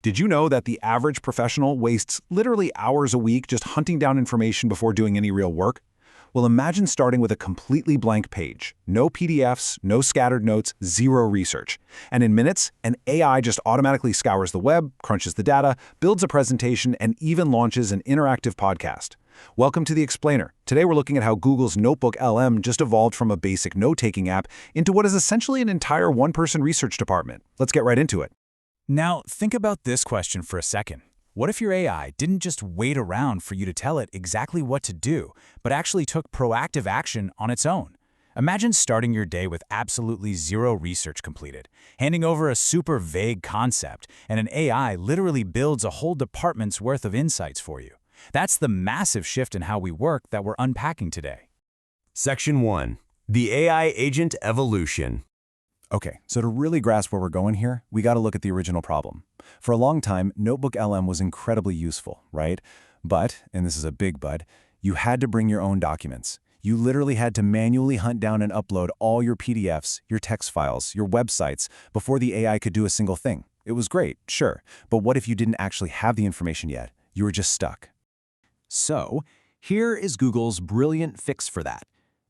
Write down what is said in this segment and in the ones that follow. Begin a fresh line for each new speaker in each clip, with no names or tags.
Did you know that the average professional wastes literally hours a week just hunting down information before doing any real work? Well, imagine starting with a completely blank page. No PDFs, no scattered notes, zero research. And in minutes, an AI just automatically scours the web, crunches the data, builds a presentation, and even launches an interactive podcast. Welcome to The Explainer. Today we're looking at how Google's NotebookLM just evolved from a basic note-taking app into what is essentially an entire one-person research department. Let's get right into it.
Now, think about this question for a second. What if your AI didn't just wait around for you to tell it exactly what to do, but actually took proactive action on its own? Imagine starting your day with absolutely zero research completed, handing over a super vague concept, and an AI literally builds a whole department's worth of insights for you. That's the massive shift in how we work that we're unpacking today.
Section 1. The AI Agent Evolution.
Okay, so to really grasp where we're going here, we got to look at the original problem. For a long time, NotebookLM was incredibly useful, right? But, and this is a big but, you had to bring your own documents. You literally had to manually hunt down and upload all your PDFs, your text files, your websites before the AI could do a single thing. It was great, sure, but what if you didn't actually have the information yet? You were just stuck.
So, here is Google's brilliant fix for that: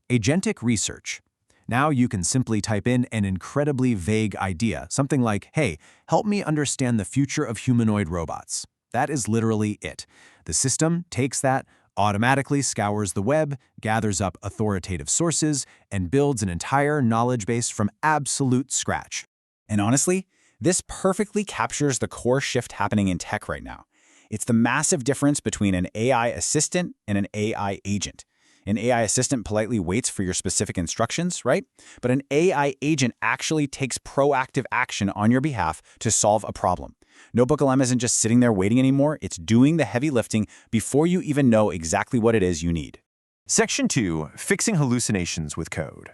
agentic research. Now you can simply type in an incredibly vague idea, something like, hey, help me understand the future of humanoid robots. That is literally it. The system takes that, automatically scours the web, gathers up authoritative sources, and builds an entire knowledge base from absolute scratch.
And honestly, this perfectly captures the core shift happening in tech right now. It's the massive difference between an AI assistant and an AI agent. An AI assistant politely waits for your specific instructions, right? But an AI agent actually takes proactive action on your behalf to solve a problem. NotebookLM isn't just sitting there waiting anymore, it's doing the heavy lifting before you even know exactly what it is you need.
Section 2. Fixing hallucinations with code.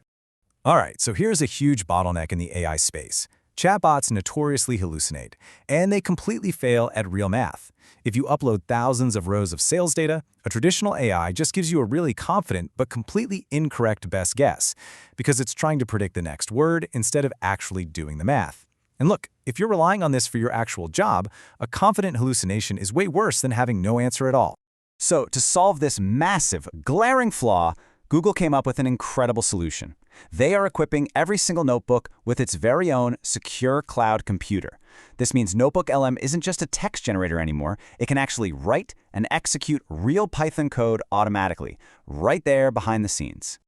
All right, so here's a huge bottleneck in the AI space. Chatbots notoriously hallucinate, and they completely fail at real math. If you upload thousands of rows of sales data, a traditional AI just gives you a really confident but completely incorrect best guess, because it's trying to predict the next word instead of actually doing the math. And look, if you're relying on this for your actual job, a confident hallucination is way worse than having no answer at all. So to solve this massive, glaring flaw, Google came up with an incredible solution. They are equipping every single notebook with its very own secure cloud computer. This means NotebookLM isn't just a text generator anymore. It can actually write and execute real Python code automatically, right there behind the scenes.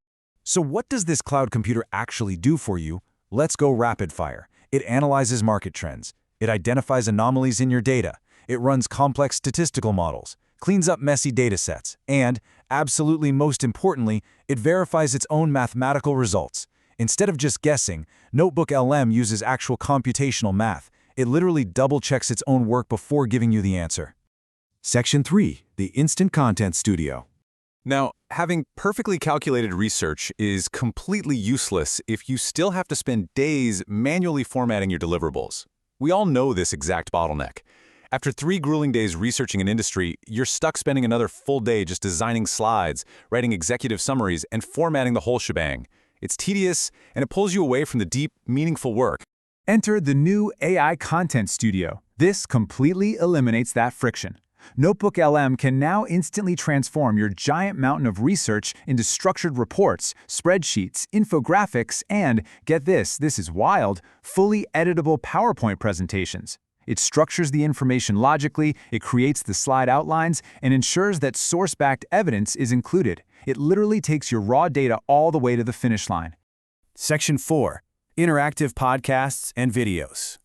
So what does this cloud computer actually do for you? Let's go rapid fire. It analyzes market trends. It identifies anomalies in your data. It runs complex statistical models, cleans up messy data sets, and, absolutely most importantly, it verifies its own mathematical results. Instead of just guessing, NotebookLM uses actual computational math. It literally double-checks its own work before giving you the answer. Section 3. The Instant Content Studio.
Now, having perfectly calculated research is completely useless if you still have to spend days manually formatting your deliverables. We all know this exact bottleneck. After 3 grueling days researching an industry, you're stuck spending another full day just designing slides, writing executive summaries, and formatting the whole shebang. It's tedious, and it pulls you away from the deep, meaningful work.
Enter the new AI Content Studio. This completely eliminates that friction. NotebookLM can now instantly transform your giant mountain of research into structured reports, spreadsheets, infographics, and, get this is wild, fully editable PowerPoint presentations. It structures the information logically, it creates the slide outlines, and ensures that source-backed evidence is included. It literally takes your raw data all the way to the finish line.
Section 4. Interactive podcasts and videos.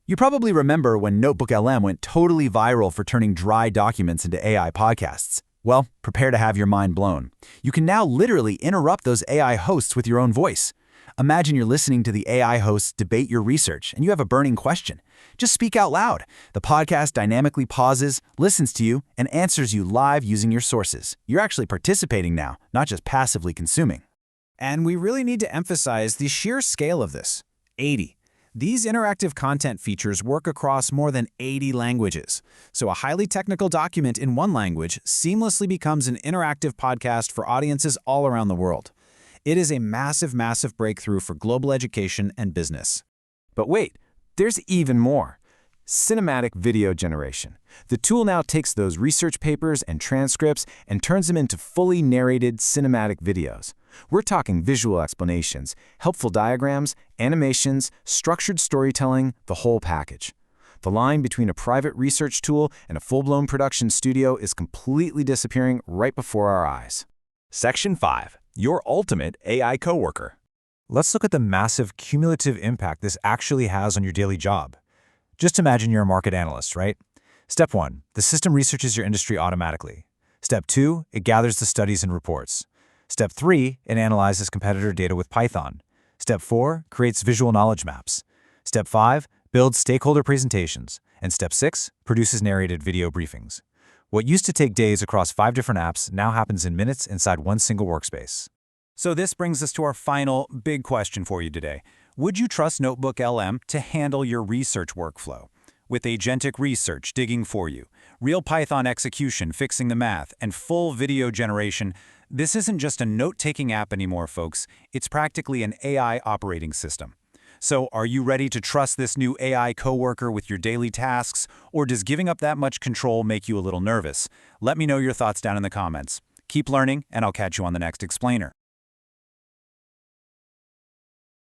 You probably remember when NotebookLM went totally viral for turning dry documents into AI podcasts. Well, prepare to have your mind blown. You can now literally interrupt those AI hosts with your own voice. Imagine you're listening to the AI hosts debate your research and you have a burning question. Just speak out loud. The podcast dynamically pauses, listens to you, and answers you live using your sources. You're actually participating now, not just passively consuming.
And we really need to emphasize the sheer scale of this. 80. These interactive content features work across more than 80 languages. So a highly technical document in one language seamlessly becomes an interactive podcast for audiences all around the world. It is a massive, massive breakthrough for global education and business.
But wait, there's even more.
cinematic video generation. The tool now takes those research papers and transcripts and turns them into fully narrated cinematic videos. We're talking visual explanations, helpful diagrams, animations, structured storytelling, the whole package. The line between a private research tool and a full-blown production studio is completely disappearing right before our eyes.
Section 5. Your ultimate AI coworker.
Let's look at the massive cumulative impact this actually has on your daily job. Just imagine you're a market analyst, right? Step 1, the system researches your industry automatically. Step 2, it gathers the studies and reports. Step 3, it analyzes competitor data with Python. Step 4, creates visual knowledge maps. Step 5, builds stakeholder presentations. And Step 6, produces narrated video briefings. What used to take days across 5 different apps now happens in minutes inside one single workspace.
So this brings us to our final big question for you today. Would you trust NotebookLM to handle your research workflow? With agentic research digging for you, real Python execution fixing the math, and full video generation, this isn't just a note-taking app anymore, folks. It's practically an AI operating system. So are you ready to trust this new AI coworker with your daily tasks, or does giving up that much control make you a little nervous? Let me know your thoughts down in the comments. Keep learning, and I'll catch you on the next explainer.